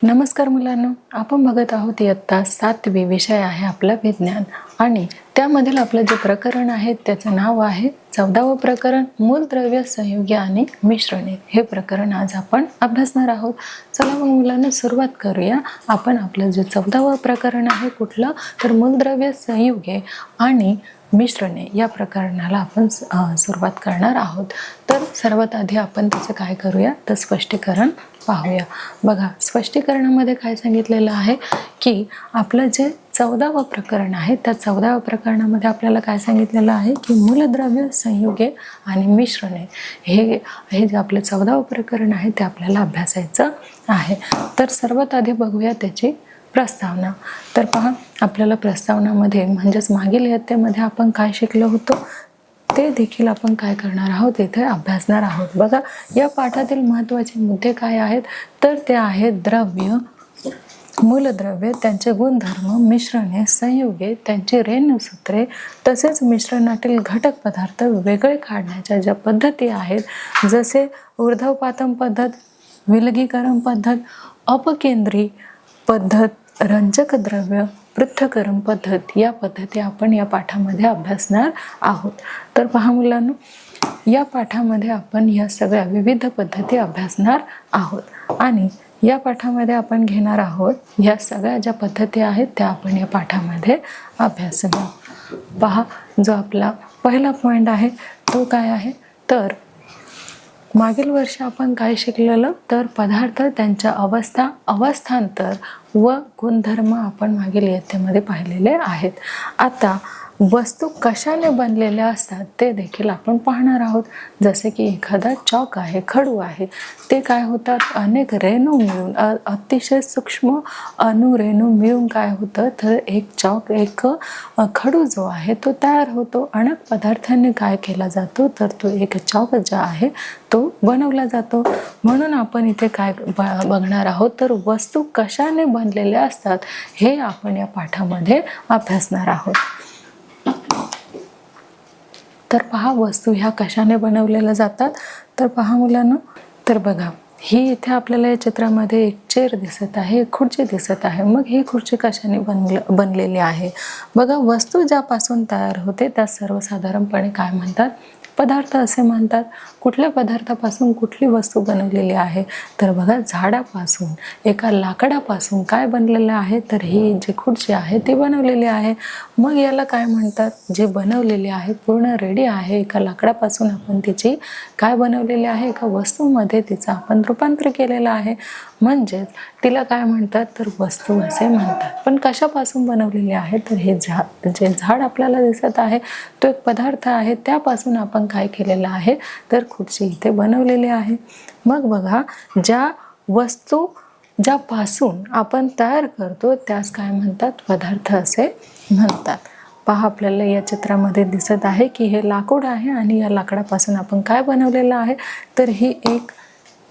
नमस्कार मुलांनो, आपण बघत आहोत इयत्ता 7वी विषय आहे आपला विज्ञान आणि त्यामधील आपलं जे प्रकरण आहे त्याचं नाव आहे 14वे प्रकरण मूलद्रव्य संयुगे आणि मिश्रणे। हे प्रकरण आज आपण अभ्यासणार आहोत। चला मग मुलांनो सुरुवात करूया। आपण आपलं जे 14वे प्रकरण आहे कुठलं तर मूलद्रव्य संयुगे आणि मिश्रणे या प्रकरणाला आपण सुरुवात करणार आहोत। तर सर्वात आधी आपण त्याचं काय करूया तर स्पष्टीकरण पाहूया। बघा स्पष्टीकरणामध्ये काय सांगितलेलं आहे की आपलं जे 14वे प्रकरण आहे त्या 14व्या प्रकरणामध्ये आपल्याला काय सांगितलेलं आहे की मूलद्रव्य संयुगे आणि मिश्रणे हे जे आपलं 14वे प्रकरण आहे ते आपल्याला अभ्यासायचं आहे। तर सर्वात आधी बघूया त्याची प्रस्तावना। तर पहा आपल्याला प्रस्तावनामध्ये म्हणजेच मागील इयत्तेमध्ये आपण काय शिकलो होतो ते देखील आपण काय करणार आहोत इथे अभ्यासणार आहोत। बघा या पाठातील महत्त्वाचे मुद्दे काय आहेत तर ते आहेत द्रव्य, मूलद्रव्य, त्यांचे गुणधर्म, मिश्रणे, संयुगे, त्यांची रेणूसूत्रे, तसेच मिश्रणातील घटक पदार्थ वेगळे काढण्याच्या ज्या पद्धती आहेत जसे ऊर्ध्वपातन पद्धत, विलगीकरण पद्धत, अपकेंद्री पद्धत, रंजक द्रव्य, पृथक्करण पद्धत या पद्धती आपण या पाठामध्ये अभ्यासणार आहोत। तर पहा मुलांनो या पाठामध्ये आपण या सगळ्या विविध पद्धती अभ्यासणार आहोत आणि या पाठामध्ये आपण घेणार आहोत या सगळ्या ज्या पद्धती आहेत त्या आपण या पाठामध्ये अभ्यासणार। पहा जो आपला पहिला पॉइंट आहे तो काय आहे तर मागील वर्षी आपण काय शिकलेलं तर पदार्थ, त्यांच्या अवस्था, अवस्थांतर व गुणधर्म आपण मागील इयत्तेमध्ये पाहिलेले आहेत। आता वस्तू कशाने बनलेल्या असतात ते देखील आपण पाहणार आहोत। जसे की एखादा चॉक आहे, खडू आहे, ते काय होतात अनेक रेणू मिळून अतिशय सूक्ष्म अणुरेणू मिळून काय होतं तर एक खडू जो आहे तो तयार होतो। अनेक पदार्थांनी काय केला जातो तर तो एक चॉक जो आहे तो बनवला जातो। म्हणून आपण इथे काय बघणार आहोत तर वस्तू कशाने बनलेल्या असतात हे आपण या पाठामध्ये अभ्यासणार आहोत। तर पहा वस्तू ह्या कशाने बनवलेल्या जातात तर पहा मुलांनो तर बघा ही इथे आपल्याला या चित्रामध्ये एक चेअर दिसत आहे, एक खुर्ची दिसत आहे। मग ही खुर्ची कशाने बनलेली आहे बघा वस्तू ज्यापासून तयार होते त्या सर्वसाधारणपणे काय म्हणतात पदार्थ असे म्हणतात। कुठल्या पदार्थापासून कुठली वस्तू बनवलेली आहे तर बघा झाडापासून, एका लाकडापासून काय बनलेलं आहे तर ही जी खुर्ची आहे ती बनवलेली आहे। मग याला काय म्हणतात जे बनवलेली आहे पूर्ण रेडी आहे एका लाकडापासून आपण तिची काय बनवलेली आहे एका वस्तूमध्ये तिचं आपण रूपांतर केलेलं आहे म्हणजेच तिला काय म्हणतात तर वस्तू असे म्हणतात। पण कशापासून बनवलेली आहे तर हे जे झाड आपल्याला दिसत आहे तो एक पदार्थ आहे, त्यापासून आपण काय केलेलं आहे तर खुर्ची इथे बनवलेली आहे। मग बघा ज्या वस्तू ज्यापासून आपण तयार करतो त्यास काय म्हणतात पदार्थ असे म्हणतात। पहा आपल्याला या चित्रामध्ये दिसत आहे की हे लाकूड आहे आणि या लाकडापासून आपण काय बनवलेलं आहे तर ही एक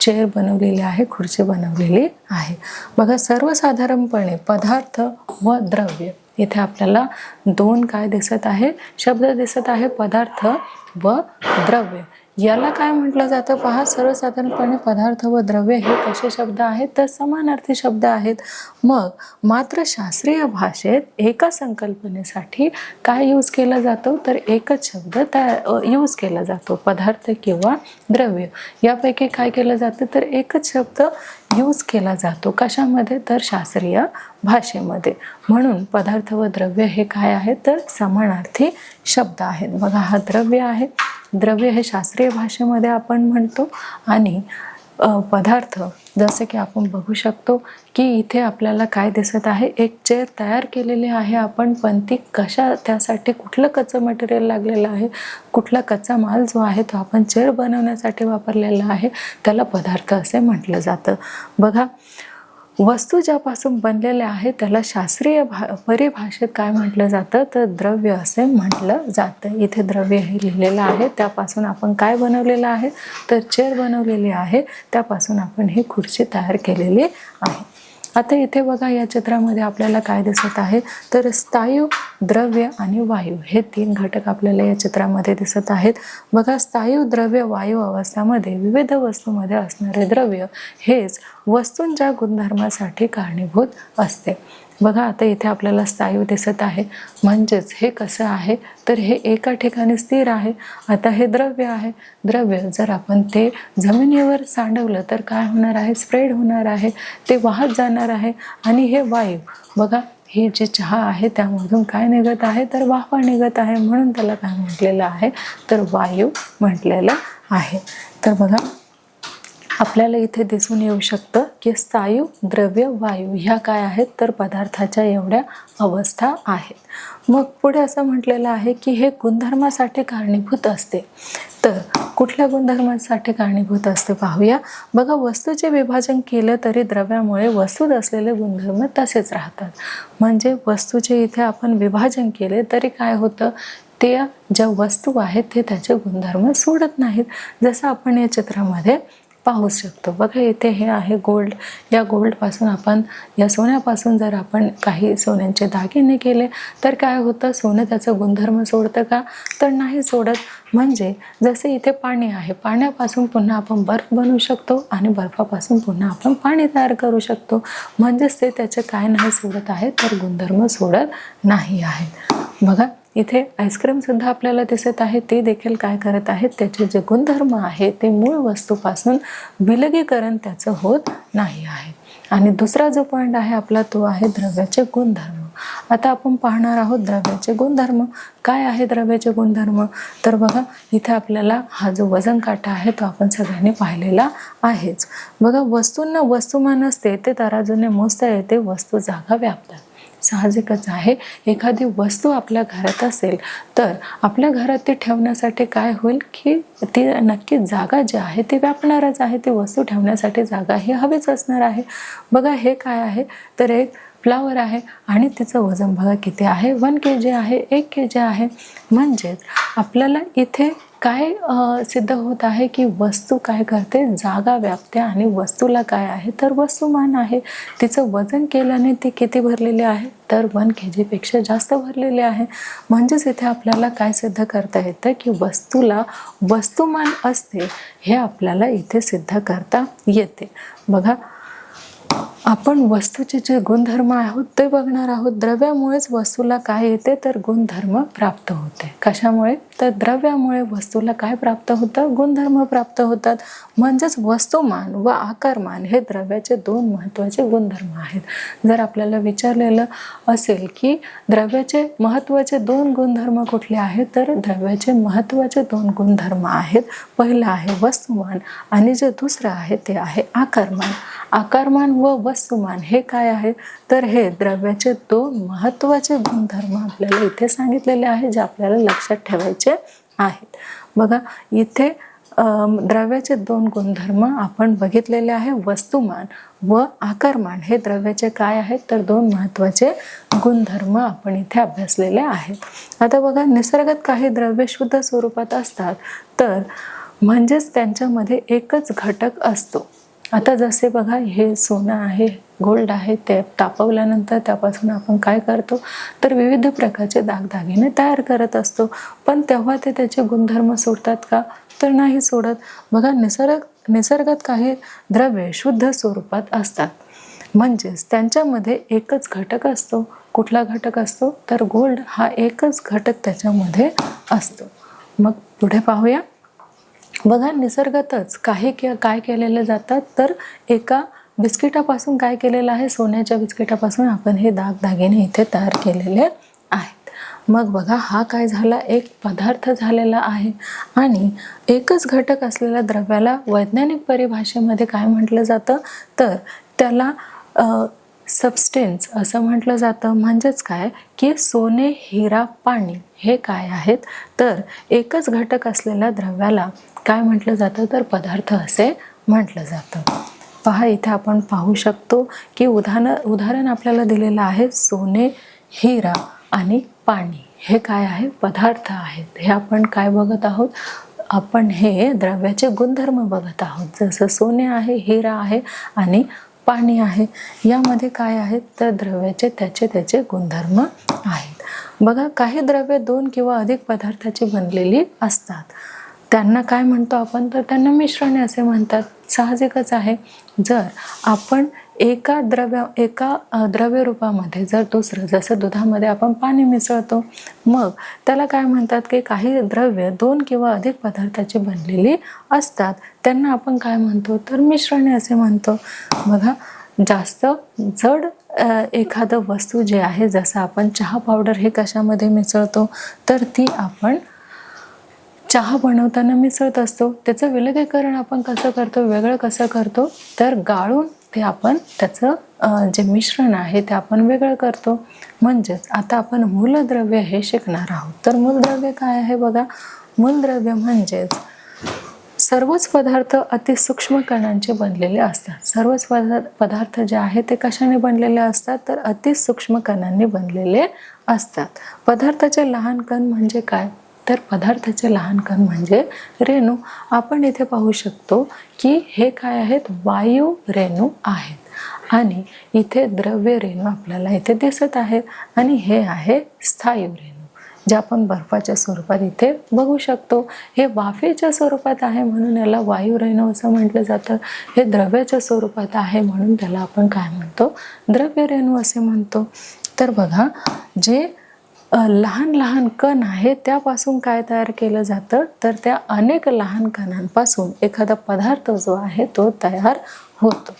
चेअर बनवलेली आहे, खुर्ची बनवलेली आहे। बघा सर्वसाधारणपणे पदार्थ व द्रव्य इथे आपल्याला दोन काय दिसत आहे शब्द दिसत आहे पदार्थ व द्रव्य। याला काय म्हटलं जातं पहा सर्वसाधारणपणे पदार्थ व द्रव्य हे कसे शब्द आहेत तर समानार्थी शब्द आहेत। मग मात्र शास्त्रीय भाषेत एका संकल्पनेसाठी काय यूज केला जातो तर एकच शब्द यूज केला जातो पदार्थ किंवा द्रव्य यापैकी काय केलं जातं तर एकच शब्द यूज केला जातो कशामध्ये तर शास्त्रीय भाषेमध्ये। म्हणून पदार्थ व द्रव्य हे काय आहे तर समानार्थी शब्द आहेत। बघा हा द्रव्य आहे, द्रव्य हे शास्त्रीय भाषेमध्ये आपण म्हणतो आणि पदार्थ जसे की आपण बघू शकतो की इथे आपल्याला काय दिसत आहे एक चेअर तयार केलेली आहे आपण, पण ती त्यासाठी कुठलं कच्चं मटेरियल लागलेलं आहे, कुठला कच्चा माल जो आहे तो आपण चेअर बनवण्यासाठी वापरलेला आहे त्याला पदार्थ असे म्हटलं जातं। बघा वस्तू ज्यापासून बनलेल्या आहेत त्याला शास्त्रीय परिभाषेत काय म्हटलं जातं तर द्रव्य असे म्हटलं जातं। इथे द्रव्य हे लिहिलेलं आहे, त्यापासून आपण काय बनवलेलं आहे तर चेअर बनवलेली आहे, त्यापासून आपण ही खुर्ची तयार केलेली आहे। आता इथे बघा या चित्रामध्ये आपल्याला काय दिसत आहे, तर स्थायू, द्रव्य आणि वायू हे 3 घटक आपल्याला या चित्रामध्ये दिसत आहेत. बघा, स्थायू, द्रव्य, वायू अवस्थामध्ये विविध वस्तूमध्ये असणारे द्रव्य हेच वस्तूंच्या गुणधर्मासाठी कारणीभूत असते. बघा, आता इथे आपल्याला स्थायू दिसत आहे, म्हणजेच हे कसं आहे, तर हे एका ठिकाणी स्थिर आहे. आता हे द्रव्य आहे. द्रव्य जर आपण ते जमिनीवर सांडवलं तर काय होणार आहे, स्प्रेड होणार आहे, ते वाहत जाणार आहे. आणि हे वायू, बघा ही जी चहा आहे त्यामधून काय निघत आहे, तर वाफा निघत आहे, म्हणून त्याला काय म्हटलेलं आहे, तर वायू म्हटलेलं आहे. तर बघा, आपल्याला इथे दिसून येऊ शकतं की स्थायू, द्रव्य, वायू ह्या काय आहेत, तर पदार्थाच्या एवढ्या अवस्था आहेत. मग पुढे असं म्हटलेलं आहे की हे गुणधर्मासाठी कारणीभूत असते. तर कुठल्या गुणधर्मासाठी कारणीभूत असते पाहूया. बघा, वस्तूचे विभाजन केलं तरी द्रव्यामुळे वस्तूत असलेले गुणधर्म तसेच राहतात. म्हणजे वस्तूचे इथे आपण विभाजन केले तरी काय होतं, ते ज्या वस्तू आहेत ते त्याचे गुणधर्म सोडत नाहीत. जसं आपण या चित्रामध्ये पाहू शकतो. बघा, इथे हे आहे गोल्ड. या गोल्डपासून आपण, या सोन्यापासून जर आपण काही सोन्याचे दागिने केले तर काय होतं, सोनं त्याचं गुणधर्म सोडतं का, तर नाही सोडत. म्हणजे जसे इथे पाणी आहे, पाण्यापासून पुन्हा आपण बर्फ बनवू शकतो आणि बर्फापासून पुन्हा आपण पाणी तयार करू शकतो. म्हणजेच ते त्याचे काय नाही सोडत आहे, तर गुणधर्म सोडत नाही आहेत. बघा, इथे आईस्क्रीम सुद्धा आपल्याला दिसत आहे. ते देखील काय करत आहेत, त्याचे जे गुणधर्म आहे ते मूळ वस्तूपासून विलगीकरण त्याचं होत नाही आहे. आणि दुसरा जो पॉईंट आहे आपला तो आहे द्रव्याचे गुणधर्म. आता आपण पाहणार आहोत द्रव्याचे गुणधर्म. काय आहे द्रव्याचे गुणधर्म, तर बघा, इथे आपल्याला हा जो वजन काटा आहे तो आपण सगळ्यांनी पाहिलेला आहेच. बघा, वस्तूंना वस्तुमान असते ते तराजूने मोजता येते, वस्तू जागा व्यापतात. साहजिकच आहे, एखादी वस्तू आपल्या घरात असेल तर आपल्या घरात ती ठेवण्यासाठी काय होईल की ती नक्की जागा जी आहे ती व्यापणारच आहे. ती वस्तू ठेवण्यासाठी जागा ही हवीच असणार आहे. बघा, हे काय आहे, तर एक फ्लावर आहे आणि तिचं वजन बघा किती आहे, 1 kg आहे, 1 kg आहे. म्हणजेच आपल्याला इथे काय सिद्ध होत आहे की वस्तू काय करते, जागा व्यापते आणि वस्तूला काय आहे, तर वस्तुमान आहे. तिचं वजन केल्याने ती किती भरलेली आहे, तर 1 kg पेक्षा जास्त भरलेले आहे. म्हणजेच इथे आपल्याला काय सिद्ध करता येतं की वस्तूला वस्तुमान असते, हे आपल्याला इथे सिद्ध करता येते. बघा, आपण वस्तूचे जे गुणधर्म आहोत ते बघणार आहोत. द्रव्यामुळेच वस्तूला काय येते, तर गुणधर्म प्राप्त होते. कशामुळे, तर द्रव्यामुळे वस्तूला काय प्राप्त होतं, गुणधर्म प्राप्त होतात. म्हणजेच वस्तुमान व आकारमान हे द्रव्याचे 2 महत्त्वाचे गुणधर्म आहेत. जर आपल्याला विचारलेलं असेल की द्रव्याचे महत्त्वाचे 2 गुणधर्म कुठले आहेत, तर द्रव्याचे महत्त्वाचे 2 गुणधर्म आहेत. पहिलं आहे वस्तुमान आणि जे दुसरं आहे ते आहे आकारमान. आकारमान व वस्तुमान हे काय आहे, तर हे द्रव्याचे 2 महत्त्वाचे गुणधर्म आपल्याला इथे सांगितलेले आहे, जे आपल्याला लक्षात ठेवायचे आहेत. बघा, इथे द्रव्याचे 2 गुणधर्म आपण बघितलेले आहे. वस्तुमान व आकारमान हे द्रव्याचे काय आहेत, तर 2 महत्त्वाचे गुणधर्म आपण इथे अभ्यासलेले आहेत. आता बघा, निसर्गात काही द्रव्ये शुद्ध स्वरूपात असतात, तर म्हणजेच त्यांच्यामध्ये एकच घटक असतो. आता जसे बघा, हे सोनं आहे, गोल्ड आहे, ते तापवल्यानंतर त्यापासून आपण काय करतो, तर विविध प्रकारचे दागदागिने तयार करत असतो. पण तेव्हा ते त्याचे गुणधर्म सोडतात का, तर नाही सोडत. बघा, निसर्गात काही द्रव्ये शुद्ध स्वरूपात असतात, म्हणजेच त्यांच्यामध्ये एकच घटक असतो. कुठला घटक असतो, तर गोल्ड हा एकच घटक त्याच्यामध्ये असतो. मग पुढे पाहूया. बघा, निसर्गातच काय केलेलं जातात, तर एका बिस्किटापासून काय केलेलं आहे, सोन्याच्या बिस्किटापासून आपण हे दागदागिने इथे तयार केलेले आहेत. मग बघा, हा काय झाला, एक पदार्थ झालेला आहे. आणि एकच घटक असलेल्या द्रव्याला वैज्ञानिक परिभाषेमध्ये काय म्हटलं जातं, तर त्याला सबस्टेन्स असं म्हटलं जातं. म्हणजेच काय की सोने, हिरा, पाणी हे काय आहेत, तर एकच घटक असलेल्या द्रव्याला काय म्हटलं जातं, तर पदार्थ असे म्हटलं जातं. पहा, इथे आपण पाहू शकतो की उदाहरण आपल्याला दिलेलं आहे. सोने, हिरा आणि पाणी हे काय आहे, पदार्थ आहेत. हे आपण काय बघत आहोत, आपण हे द्रव्याचे गुणधर्म बघत आहोत. जसं सोने आहे, हिरा आहे आणि पाणी आहे. यामध्ये काय आहेत तर द्रव्याचे त्याचे गुणधर्म आहेत. बघा, काही द्रव्ये 2 किंवा अधिक पदार्थाची बनलेली असतात. त्यांना काय म्हणतो आपण तर त्यांना मिश्रणे असे म्हणतात. साहजिकच आहे, जर आपण एका द्रव्य रूपामध्ये जर दुसरं, जसं दुधामध्ये आपण पाणी मिसळतो, मग त्याला काय म्हणतात की काही द्रव्य 2 किंवा अधिक पदार्थाची बनलेली असतात, त्यांना आपण काय म्हणतो तर मिश्रणे असे म्हणतो. बघा, जास्त जड एखादं वस्तू जे आहे, जसं आपण चहा पावडर हे कशामध्ये मिसळतो तर ती आपण चहा बनवताना मिसळत असतो. त्याचं विलगीकरण आपण कसं करतो, वेगळं कसं करतो तर गाळून ते आपण त्याचं जे मिश्रण आहे ते आपण वेगळं करतो. म्हणजेच आता आपण मूलद्रव्य हे शिकणार आहोत. तर मूलद्रव्य काय आहे बघा, मूलद्रव्य म्हणजेच सर्वच पदार्थ अतिसूक्ष्म कणांचे बनलेले असतात. सर्वच पदार्थ जे आहे ते कशाने बनलेले असतात तर अतिसूक्ष्म कणांनी बनलेले असतात. पदार्थाचे लहान कण म्हणजे काय तर पदार्थाचे लहान कण म्हणजे रेणू. आपण इथे पाहू शकतो की हे काय आहेत, वायू रेणू आहेत आणि इथे द्रव्य रेणू आपल्याला इथे दिसत आहेत आणि हे आहे स्थायू रेणू, जे आपण बर्फाच्या स्वरूपात इथे बघू शकतो. हे वाफेच्या स्वरूपात आहे म्हणून याला वायू रेणू असं म्हटलं जातं. हे द्रव्याच्या स्वरूपात आहे म्हणून त्याला आपण काय म्हणतो, द्रव्य रेणू असे म्हणतो. तर बघा, जे लहान लहान कण आहे त्यापासून काय तयार केलं जातं तर त्या अनेक लहान कणांपासून एखादा पदार्थ जो आहे तो तयार होतो.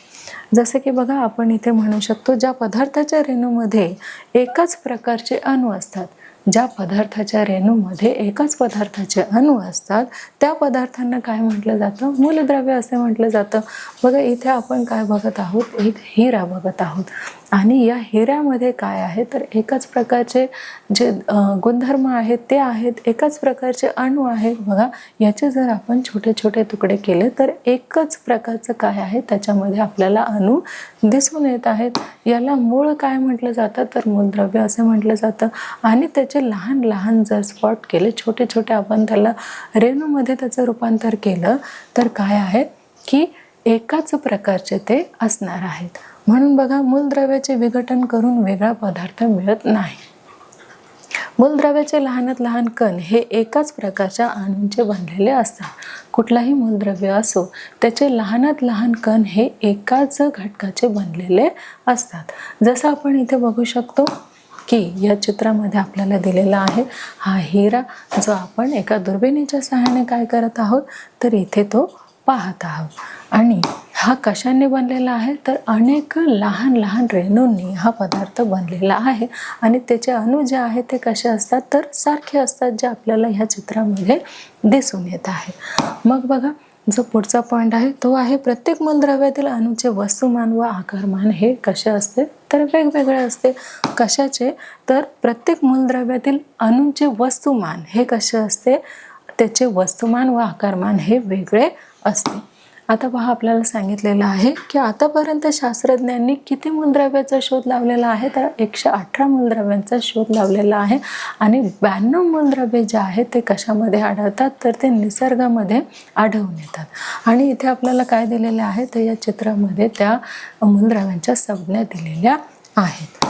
जसे की बघा, आपण इथे म्हणू शकतो ज्या पदार्थाच्या रेणूमध्ये एकाच प्रकारचे अणू असतात, ज्या पदार्थाच्या रेणूमध्ये एकाच पदार्थाचे अणू असतात त्या पदार्थांना काय म्हटलं जातं, मूलद्रव्य असे म्हटलं जातं. बघा, इथे आपण काय बघत आहोत, एक हिरा बघत आहोत आणि या हिऱ्यामध्ये काय आहे तर एकाच प्रकारचे जे गुणधर्म आहेत ते आहेत, एकाच प्रकारचे अणू आहेत. बघा, याचे जर आपण छोटे छोटे तुकडे केले तर एकच प्रकारचं काय आहे त्याच्यामध्ये आपल्याला अणू दिसून येत आहेत. याला मूळ काय म्हटलं जातं तर मूलद्रव्य असे म्हटलं जातं. आणि त्याचे लहान लहान जर स्पॉट केले, छोटे छोटे, आपण त्याला रेणूमध्ये त्याचं रूपांतर केलं तर काय आहे की एकाच प्रकारचे ते असणार आहेत. म्हणून बघा, मूलद्रव्याचे विघटन करून वेगळा पदार्थ मिळत नाही. मूलद्रव्याचे लहानात लहान कण हे एकाच प्रकारच्या अणूंचे बनलेले असतात. कुठलाही मूलद्रव्य असो त्याचे लहानात लहान कण हे एकाच घटकाचे बनलेले असतात. जसं आपण इथे बघू शकतो की या चित्रामध्ये आपल्याला दिलेला आहे हा हिरा, जो आपण एका दुर्बिणीच्या सहाय्याने काय करत आहोत तर इथे तो पाहत आहोत. आणि हा कशाने बनलेला आहे तर अनेक लहान लहान रेणूंनी हा पदार्थ बनलेला आहे आणि त्याचे अणू जे आहेत ते कसे असतात तर सारखे असतात, जे आपल्याला ह्या चित्रामध्ये दिसून येत आहे. मग बघा, जो पुढचा पॉईंट आहे तो आहे प्रत्येक मूलद्रव्यातील अणूचे वस्तुमान व आकारमान हे कसे असते तर वेगवेगळे असते. कशाचे तर प्रत्येक मूलद्रव्यातील अणूंचे वस्तुमान हे कसे असते, त्याचे वस्तुमान व आकारमान हे वेगळे असते. आता पहा, आपल्याला सांगितलेलं आहे की आतापर्यंत शास्त्रज्ञांनी किती मूलद्रव्याचा शोध लावलेला आहे तर 118 मूलद्रव्यांचा शोध लावलेला आहे आणि 92 मूलद्रव्ये जे आहेत ते कशामध्ये आढळतात तर ते निसर्गामध्ये आढळून येतात. आणि इथे आपल्याला काय दिलेले आहे तर या चित्रामध्ये त्या मूलद्रव्यांच्या संज्ञा दिलेल्या आहेत.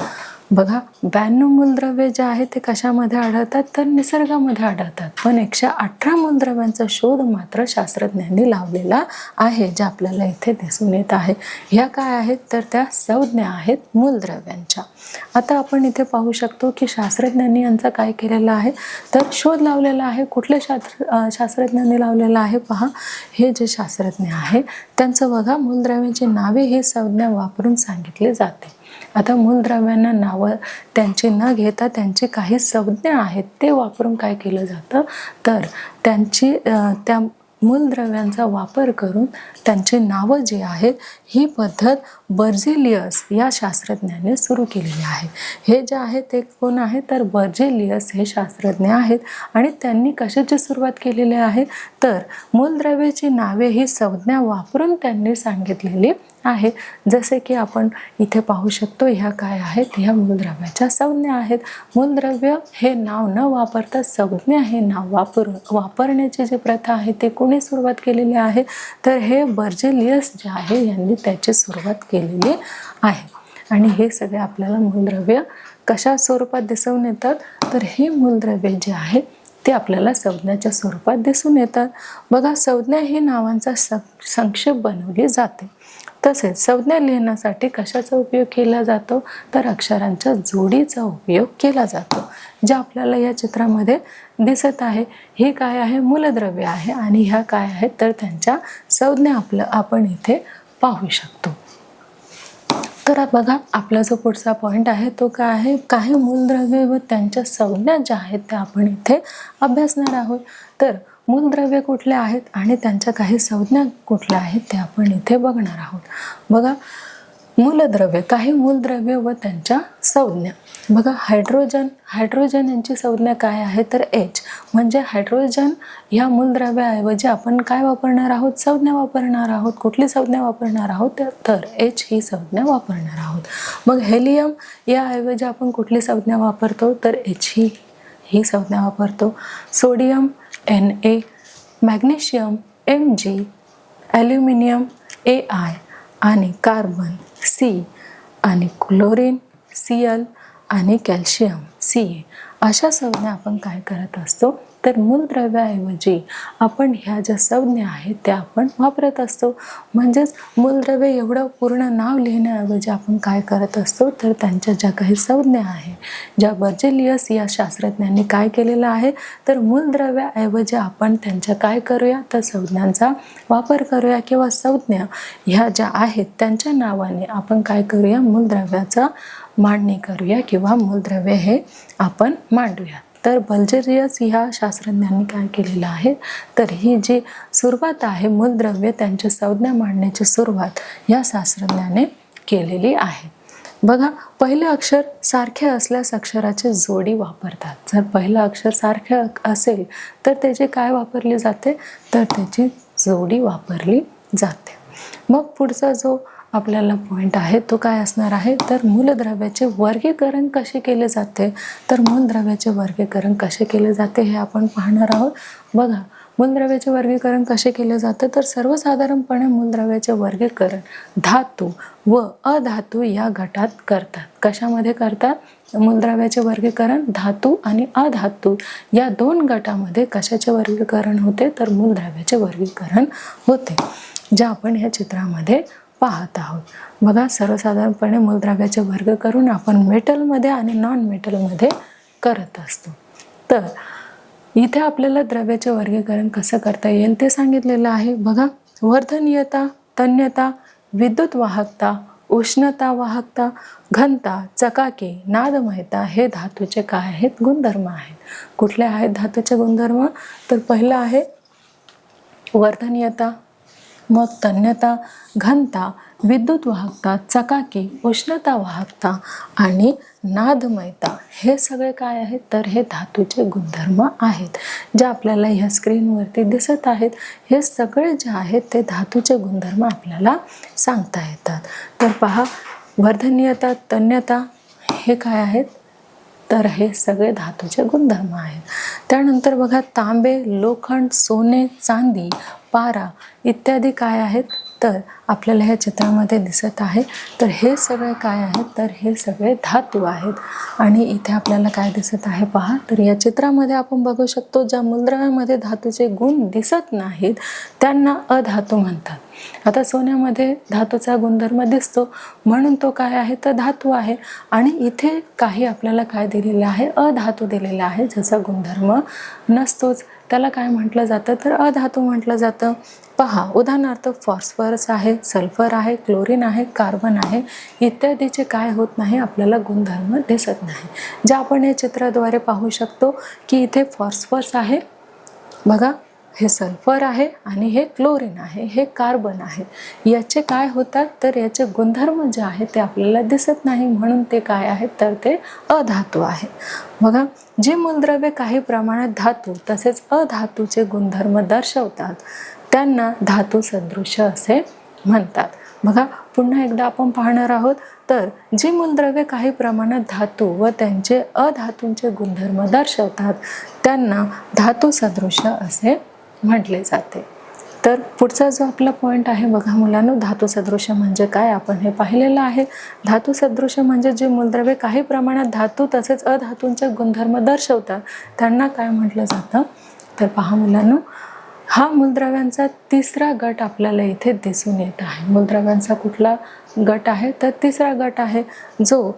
बघा, 92 मूलद्रव्ये जे आहेत ते कशामध्ये आढळतात तर निसर्गामध्ये आढळतात, पण 118 मूलद्रव्यांचा शोध मात्र शास्त्रज्ञांनी लावलेला आहे, जे आपल्याला इथे दिसून येत आहे. ह्या काय आहेत तर त्या संज्ञा आहेत मूलद्रव्यांच्या. आता आपण इथे पाहू शकतो की शास्त्रज्ञांनी यांचा काय केलेला आहे तर शोध लावलेला आहे. कुठले शास्त्रज्ञांनी लावलेला आहे पहा, हे जे शास्त्रज्ञ आहे त्यांचं बघा, मूलद्रव्यांची नावे ही संज्ञा वापरून सांगितले जाते. आता मूलद्रव्यांना नावं त्यांची न घेता त्यांची काही संज्ञा आहेत ते वापरून काय केलं जातं तर त्या मूलद्रव्यांचा वापर करून त्यांची नावं जी आहेत ही पद्धत बर्झेलियस या शास्त्रज्ञाने सुरू केलेली आहे. हे जे आहे ते कोण आहे तर बर्झेलियस हे शास्त्रज्ञ आहेत आणि त्यांनी कशाची सुरुवात केलेली आहे तर मूलद्रव्याची नावे ही संज्ञा वापरून त्यांनी सांगितलेली आहे. जसे की आपण इथे पाहू शकतो, ह्या काय आहेत, ह्या मूलद्रव्याच्या संज्ञा आहेत. मूलद्रव्य हे नाव न वापरता संज्ञा हे नाव वापरण्याची जी प्रथा आहे ती कोणी सुरुवात केलेली आहे तर हे बर्झेलियस जे आहे यांनी त्याची सुरुवात केली केलेली आहे. आणि हे सगळे आपल्याला मूलद्रव्य कशा स्वरूपात दिसून येतात, तर हे मूलद्रव्य जे आहे ते आपल्याला संज्ञाच्या स्वरूपात दिसून येतात. बघा, संज्ञा ही नावांचा संक्षेप बनवली जाते. तसेच संज्ञा लिहिण्यासाठी कशाचा उपयोग केला जातो, तर अक्षरांच्या जोडीचा उपयोग केला जातो. जे आपल्याला या चित्रामध्ये दिसत आहे हे काय आहे, मूलद्रव्य आहे. आणि ह्या काय आहेत, तर त्यांच्या संज्ञा आपण इथे पाहू शकतो. तर बघा, आपला जो पुढचा पॉईंट आहे तो काय आहे, काही मूलद्रव्ये व त्यांच्या संज्ञा ज्या आहेत त्या आपण इथे अभ्यासणार आहोत. तर मूलद्रव्ये कुठले आहेत आणि त्यांच्या काही संज्ञा कुठल्या आहेत ते आपण इथे बघणार आहोत. बघा, मूलद्रव्य, काही मूलद्रव्य व त्यांच्या संज्ञा. बघा, हायड्रोजन यांची संज्ञा काय आहे, तर H. म्हणजे हायड्रोजन ह्या मूलद्रव्याऐवजी आपण काय वापरणार आहोत, संज्ञा वापरणार आहोत. कुठली संज्ञा वापरणार आहोत, तर H ही संज्ञा वापरणार आहोत. मग हेलियम याऐवजी आपण कुठली संज्ञा वापरतो, तर H ही संज्ञा वापरतो. Sodium Na, magnesium Mg, aluminium Ai आणि कार्बन C आणि क्लोरीन Cl आणि कॅल्शियम Ca अशा संज्ञा आपण काय करत असतो, तर मूलद्रव्याऐवजी आपण ह्या ज्या संज्ञा आहेत त्या आपण वापरत असतो. म्हणजेच मूलद्रव्य एवढं पूर्ण नाव लिहिण्याऐवजी आपण काय करत असतो, तर त्यांच्या ज्या काही संज्ञा आहे, ज्या बर्जेलियस या शास्त्रज्ञांनी काय केलेलं आहे, तर मूलद्रव्याऐवजी आपण त्यांच्या काय करूया, तर संज्ञांचा वापर करूया किंवा संज्ञा ह्या ज्या आहेत त्यांच्या नावाने आपण काय करूया, मूलद्रव्याचा मांडणी करूया किंवा मूलद्रव्य हे आपण मांडूया. तर बर्जेलियस ह्या शास्त्रज्ञांनी काय केलेलं आहे, तर ही जी सुरुवात आहे मूलद्रव्य त्यांच्या संज्ञा मांडण्याची सुरुवात या शास्त्रज्ञाने केलेली आहे. बघा, पहिलं अक्षर सारखे असल्यास अक्षराची जोडी वापरतात. जर पहिलं अक्षर सारखे असेल तर त्याची काय वापरली जाते, तर त्याची जोडी वापरली जाते. मग पुढचा जो आपल्याला पॉईंट आहे तो काय असणार आहे, तर मूलद्रव्याचे वर्गीकरण कसे केले जाते. तर मूलद्रव्याचे वर्गीकरण कसे केले जाते हे आपण पाहणार आहोत. बघा, मूलद्रव्याचे वर्गीकरण कसे केले जाते, तर सर्वसाधारणपणे मूलद्रव्याचे वर्गीकरण धातू व अधातू या गटात करतात. कशामध्ये करतात, मूलद्रव्याचे वर्गीकरण धातू आणि अधातू या दोन गटामध्ये कशाचे वर्गीकरण होते, तर मूलद्रव्याचे वर्गीकरण होते, जे आपण या चित्रामध्ये पाहत आहोत. बघा, सर्वसाधारणपणे मूलद्रव्याचे वर्ग करून आपण मेटलमध्ये आणि नॉन मेटलमध्ये करत असतो. तर इथे आपल्याला द्रव्याचे वर्गीकरण कसं करता येईल ते सांगितलेलं आहे. बघा, वर्धनीयता, तन्यता, विद्युत वाहकता, उष्णता वाहकता, घनता, चकाकी, नादमयता हे धातूचे काय आहेत, गुणधर्म आहेत. कुठले आहेत धातूचे गुणधर्म, तर पहिलं आहे वर्धनीयता, मग तन्यता, घनता, विद्युत वाहकता, चकाकी, उष्णता वाहकता आणि नादमयता हे सगळे काय आहेत, तर हे धातूचे गुणधर्म आहेत, जे आपल्याला ह्या स्क्रीनवरती दिसत आहेत. हे सगळे जे आहेत ते धातूचे गुणधर्म आपल्याला सांगता येतात. तर पहा, वर्धनीयता, तन्यता हे काय आहेत, तर हे सगळे धातूचे गुणधर्म आहेत. त्यानंतर बघा, तांबे, लोखंड, सोने, चांदी, पारा इत्यादी काय आहेत, तर आपल्याला ह्या चित्रामध्ये दिसत आहे. तर हे सगळे काय आहेत, तर हे सगळे धातू आहेत. आणि इथे आपल्याला काय दिसत आहे पहा, तर या चित्रामध्ये आपण बघू शकतो ज्या मूलद्रव्यामध्ये धातूचे गुण दिसत नाहीत त्यांना अधातू म्हणतात. आता सोन्यामध्ये धातूचा गुणधर्म दिसतो म्हणून तो काय आहे, तर धातू आहे. आणि इथे काही आपल्याला काय दिलेलं आहे, अधातू दिलेला आहे, ज्याचा गुणधर्म नसतोच. त्याला काय म्हटलं जातं, तर अधातू म्हटलं जातं. पहा, उदाहरणार्थ फॉस्फरस आहे, सल्फर आहे, क्लोरीन आहे, कार्बन आहे इत्यादीचे काय होत नाही, आपल्याला गुणधर्म दिसत नाही. जे आपण या चित्राद्वारे पाहू शकतो की इथे फॉस्फरस आहे, बघा हे सल्फर आहे आणि हे क्लोरीन आहे, हे कार्बन आहे. याचे काय होतात, तर याचे गुणधर्म जे आहेत ते आपल्याला दिसत नाही म्हणून ते काय आहेत, तर ते अधातू आहे. बघा, जे मूलद्रव्ये काही प्रमाणात धातू तसेच अधातूचे गुणधर्म दर्शवतात त्यांना धातू सदृश असे म्हणतात. बघा, पुन्हा एकदा आपण पाहणार आहोत. तर जी मूलद्रव्ये काही प्रमाणात धातू व त्यांचे अधातूंचे गुणधर्म दर्शवतात त्यांना धातू सदृश असे म्हटले जाते. तर पुढचा जो आपला पॉईंट आहे बघा मुलांनो, धातू सदृश म्हणजे काय आपण हे पाहिलेलं आहे. धातू सदृश म्हणजे जे मूलद्रव्ये काही प्रमाणात धातू तसेच अधातूंचे गुणधर्म दर्शवतात त्यांना काय म्हटलं जातं. तर पहा मुलांनो, हा मूलद्रव्यांचा तिसरा गट आपल्याला इथे दिसून येत आहे. मूलद्रव्यांचा कुठला गट आहे तर तिसरा गट आहे, जो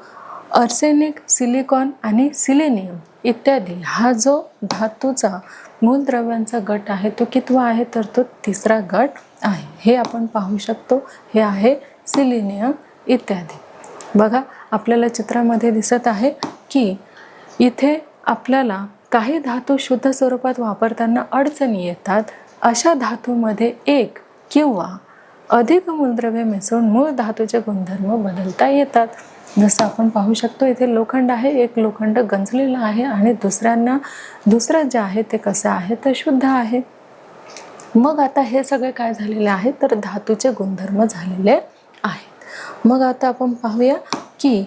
आर्सेनिक, सिलिकॉन आणि सिलेनियम इत्यादी हा जो धातूचा मूलद्रव्यांचा गट आहे तो कितवा आहे तर तो तिसरा गट आहे. हे आपण पाहू शकतो. हे आहे सिलेनियम इत्यादी. बघा आपल्याला चित्रामध्ये दिसत आहे की इथे आपल्याला काही धातू शुद्ध स्वरूपात वापरताना अडचणी येतात. अशा धातूमध्ये एक किंवा अधिक मूलद्रव्ये मिसळून मूळ धातूचे गुणधर्म बदलता येतात. जसं आपण पाहू शकतो इथे लोखंड आहे, एक लोखंड गंजलेलं आहे आणि दुसरं जे आहे ते कसं आहे तर शुद्ध आहे. मग आता हे सगळे काय झालेले आहे तर धातूचे गुणधर्म झालेले आहेत. मग आता आपण पाहूया की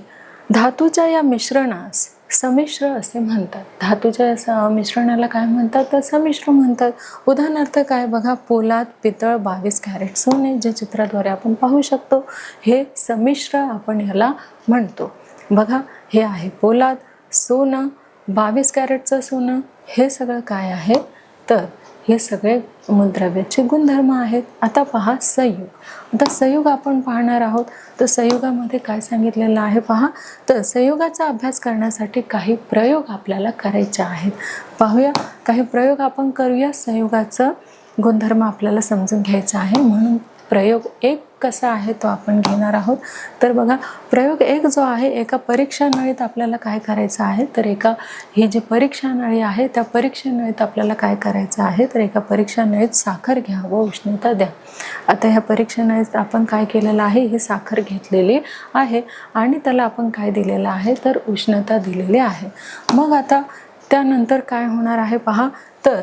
धातूच्या या मिश्रणास संमिश्र असे म्हणतात. धातूच्या मिश्रणाला काय म्हणतात तर संमिश्र म्हणतात. उदाहरणार्थ काय बघा, पोलाद, पितळ, 22 कॅरेट सोने जे चित्राद्वारे आपण पाहू शकतो, हे संमिश्र आपण याला म्हणतो. बघा हे आहे पोलाद, सोनं, 22 कॅरेटचं सोनं, हे सगळं काय आहे तर हे सगळे मूलद्रव्याचे गुणधर्म आहेत. आता पहा संयुग. आता संयुग आपण पाहणार आहोत. तर संयुगामध्ये काय सांगितलेलं आहे पहा. तर संयुगाचा अभ्यास करण्यासाठी काही प्रयोग आपल्याला करायचे आहेत. पाहूया काही प्रयोग आपण करूया. संयुगाचं गुणधर्म आपल्याला समजून घ्यायचा आहे म्हणून प्रयोग 1 कसा आहे तो आपण घेणार आहोत. तर बघा प्रयोग 1 जो आहे, एका परीक्षा नळीत आपल्याला काय करायचं आहे तर ही जी परीक्षा नळी आहे त्या परीक्षा नळीत आपल्याला काय करायचं आहे तर एका परीक्षा नळीत साखर घ्या व उष्णता द्या. आता ह्या परीक्षा नळीत आपण काय केलेलं आहे, ही साखर घेतलेली आहे आणि त्याला आपण काय दिलेलं आहे तर उष्णता दिलेली आहे. मग आता त्यानंतर काय होणार आहे पहा. तर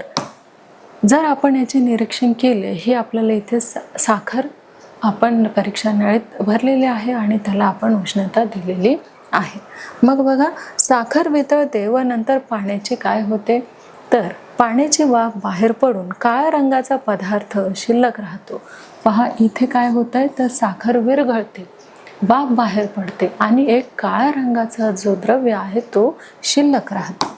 जर आपण याचे निरीक्षण केले, ही आपल्याला इथे साखर आपण परीक्षा नळीत भरलेली आहे आणि त्याला आपण उष्णता दिलेली आहे. मग बघा साखर वितळते व नंतर पाण्याची काय होते तर पाण्याची वाफ बाहेर पडून काळ्या रंगाचा पदार्थ शिल्लक राहतो. पहा इथे काय होत आहे तर साखर विरघळते, वाफ बाहेर पडते आणि एक काळ्या रंगाचा जो द्रव्य आहे तो शिल्लक राहतो.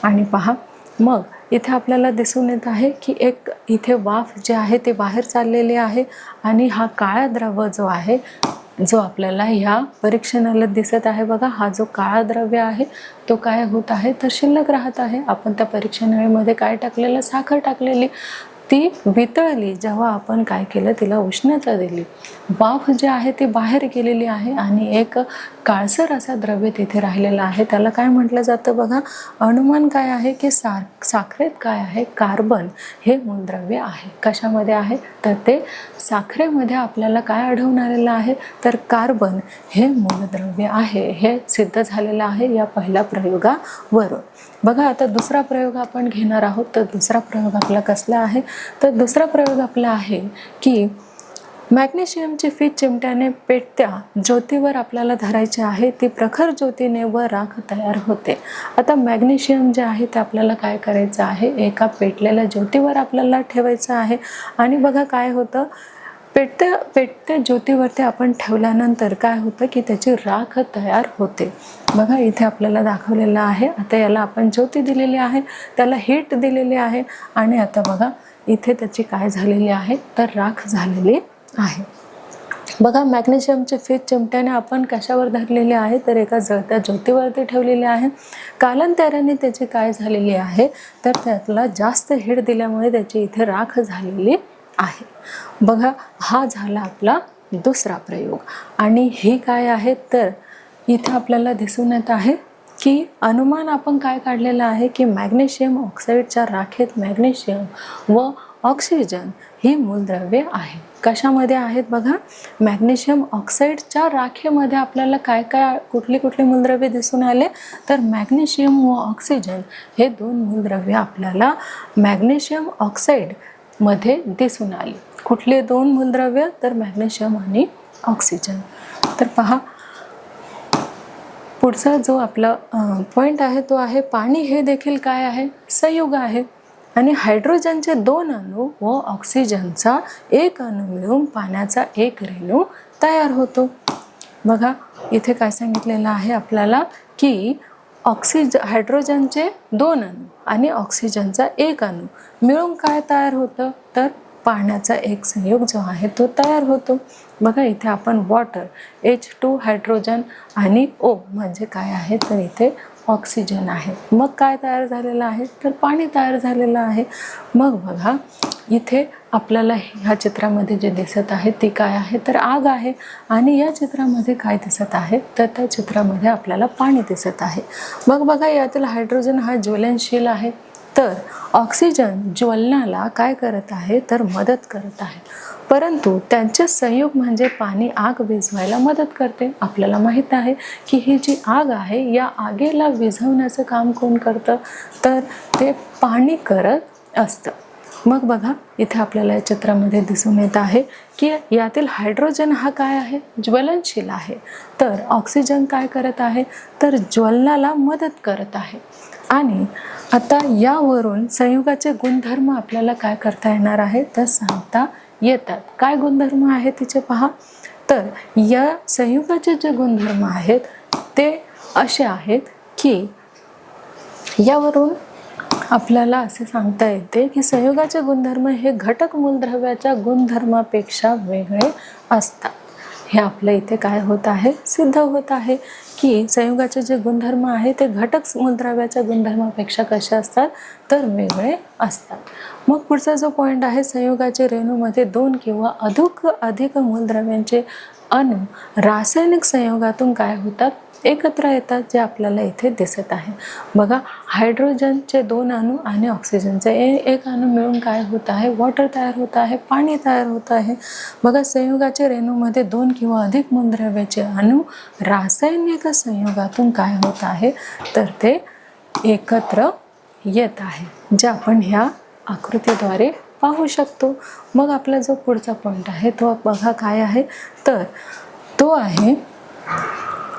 आणि पहा मग इथे आपल्याला दिसून येत आहे की एक इथे वाफ जे आहे ते बाहेर चाललेली आहे आणि हा काळा द्रव्य जो आहे, जो आपल्याला ह्या परीक्षणाला दिसत आहे बघा, हा जो काळा द्रव्य आहे तो काय होत आहे तर शिल्लक राहत आहे. आपण त्या परीक्षणामध्ये काय टाकलेलं, साखर टाकलेली, ती वितळली जेव्हा आपण काय केलं तिला उष्णता दिली, वाफ जी आहे ती बाहेर गेलेली आहे आणि एक काळसर असा द्रव्य तिथे राहिलेला आहे. त्याला काय म्हटलं जातं बघा. अनुमान काय आहे की साखरेत काय आहे, कार्बन हे मूलद्रव्य आहे. कशामध्ये आहे तर ते साखरेमध्ये आपल्याला काय आढळून आलेलं आहे तर कार्बन हे मूलद्रव्य आहे. हे सिद्ध झालेलं आहे या पहिल्या प्रयोगावरून. बघा आता दुसरा प्रयोग आपण घेणार आहोत. तर दुसरा प्रयोग आपला कसला आहे तर दुसरा प्रयोग आपला आहे की मॅग्नेशियमची फीत चिमट्याने पेटत्या ज्योतीवर आपल्याला धरायची आहे. ती प्रखर ज्योतीने व राख तयार होते. आता मॅग्नेशियम जे आहे ते आपल्याला काय करायचं आहे, एका ज्योतीवर आपल्याला ठेवायचं आहे. आणि बघा काय होतं, पेटत्या ज्योतीवरती आपण ठेवल्यानंतर काय होतं की त्याची राख तयार होते. बघा इथे आपल्याला दाखवलेलं आहे. आता याला आपण ज्योती दिलेली आहे, त्याला हीट दिलेली आहे आणि आता बघा इथे त्याची काय झालेली आहे तर राख झालेली आहे. बघा मॅग्नेशियमची फीत चिमट्याने आपण कशावर धरलेली आहे तर एका जळत्या ज्योतीवरती ठेवलेली आहे. कालांतराने त्याची काय झालेली आहे तर त्याला जास्त हीट दिल्यामुळे त्याची इथे राख झालेली आहे. बघा हा झाला आपला दुसरा प्रयोग. आणि हे काय आहे तर इथे आपल्याला दिसून येत आहे की अनुमान आपण काय काढलेलं आहे की मॅग्नेशियम ऑक्साईडच्या राखेत मॅग्नेशियम व ऑक्सिजन ही मूलद्रव्ये आहेत. कशामध्ये आहेत बघा, मॅग्नेशियम ऑक्साईडच्या राखेमध्ये आपल्याला कुठली मूलद्रव्ये दिसून आले तर मॅग्नेशियम व ऑक्सिजन हे 2 मूलद्रव्ये आपल्याला मॅग्नेशियम ऑक्साईड मध्ये दिसून आली. कुठले 2 मूलद्रव्य तर मॅग्नेशियम आणि ऑक्सिजन. तर पहा पुढचा जो आपला पॉइंट आहे तो आहे पाणी हे देखील काय आहे, संयुग आहे. आणि हायड्रोजनचे 2 अणू व ऑक्सिजनचा 1 अणू मिळून पाण्याचा 1 रेणू तयार होतो. बघा इथे काय सांगितलेलं आहे आपल्याला की हायड्रोजनचे 2 अणू आणि ऑक्सिजनचा 1 अणू मिळून काय तयार होतं, तर पाण्याचा एक संयोग जो आहे तो तयार होतो. बघा इथे आपण वॉटर H2 हायड्रोजन आणि O म्हणजे काय आहे, तर इथे ऑक्सिजन आहे. मग काय तयार झालेलं आहे, तर पाणी तयार झालेलं आहे. मग बघा इथे आपल्याला ह्या चित्रामध्ये जे दिसत आहे ती काय आहे, तर आग आहे. आणि या चित्रामध्ये काय दिसत आहे, तर त्या चित्रामध्ये आपल्याला पाणी दिसत आहे. मग बघा यातील हायड्रोजन हा ज्वलनशील आहे, तर ऑक्सिजन ज्वलनाला काय करत आहे, तर मदत करत आहे. परंतु त्यांचे संयोग म्हणजे पाणी आग विझवायला मदत करते. आपल्याला माहीत आहे की ही जी आग आहे या आगीला विझवण्याचं काम कोण करतं, तर ते पाणी करत असतं. मग बघा इथे आपल्याला या चित्रामध्ये दिसून येत आहे की यातील हायड्रोजन हा काय आहे, ज्वलनशील आहे. तर ऑक्सिजन काय करत आहे, तर ज्वलनाला मदत करत आहे. आणि आता यावरून संयुगाचे गुणधर्म आपल्याला काय करता येणार आहे, तर सांगता येतात. काय गुणधर्म आहे तिचे पहा, तर या संयुगाचे जे गुणधर्म आहेत ते असे आहेत की यावरून आपल्याला असे सांगता येते की संयुगाचे गुणधर्म हे घटक मूलद्रव्याच्या गुणधर्मापेक्षा वेगळे असतात. हे आपल्या इथे काय होत आहे, सिद्ध होत आहे की संयुगाचे जे गुणधर्म आहे ते घटक मूलद्रव्याच्या गुणधर्मापेक्षा कसे असतात, तर वेगळे असतात. मग पुढचा जो पॉईंट आहे, संयुगाचे रेणूमध्ये 2 किंवा अधिक मूलद्रव्यांचे अणू रासायनिक संयोगातून काय होतात, एकत्र येतात, जे आपल्याला इथे दिसत आहे. बघा हायड्रोजनचे 2 अणू आणि ऑक्सिजनचे 1 अणू मिळून काय होत आहे, वॉटर तयार होत आहे, पाणी तयार होत आहे. बघा संयुगाच्या रेणूमध्ये 2 किंवा अधिक मूलद्रव्याचे अणू रासायनिक संयोगातून काय होत आहे, तर ते एकत्र येत आहे, जे आपण ह्या आकृतीद्वारे पाहू शकतो. मग आपला जो पुढचा पॉईंट आहे तो बघा काय आहे, तर तो आहे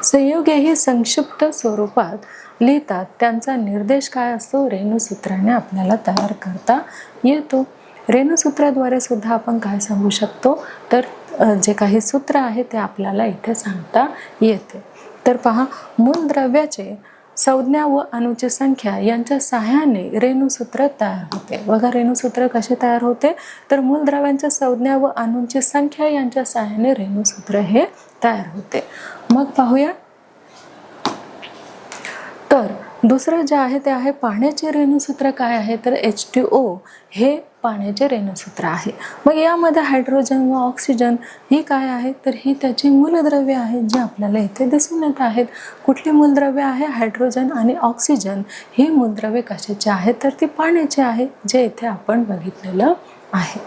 संयुगे ही संक्षिप्त स्वरूपात लिहितात, त्यांचा निर्देश काय असतो, रेणुसूत्राने आपल्याला तयार करता येतो. रेणुसूत्राद्वारे सुद्धा आपण काय सांगू शकतो, तर जे काही सूत्र आहे ते आपल्याला इथे सांगता येते. तर पहा मूलद्रव्याचे संज्ञा व अणूची संख्या यांच्या सहाय्याने रेणुसूत्र तयार होते. बघा रेणुसूत्र कसे तयार होते, तर मूलद्रव्यांच्या संज्ञा व अणूंची संख्या यांच्या सहाय्याने रेणुसूत्र हे तयार होते. मग पाहूया, तर दुसरं जे आहे ते आहे पाण्याचे रेणुसूत्र काय आहे, तर H2O हे पाण्याचे रेणुसूत्र आहे. मग यामध्ये हायड्रोजन व ऑक्सिजन ही काय आहे, तर ही त्याची मूलद्रव्य आहेत, जे आपल्याला इथे दिसून येत आहेत. कुठली मूलद्रव्य आहे, हायड्रोजन आणि ऑक्सिजन ही मूलद्रव्य कशाचे आहेत, तर ती पाण्याचे आहे, जे इथे आपण बघितलेलं आहे.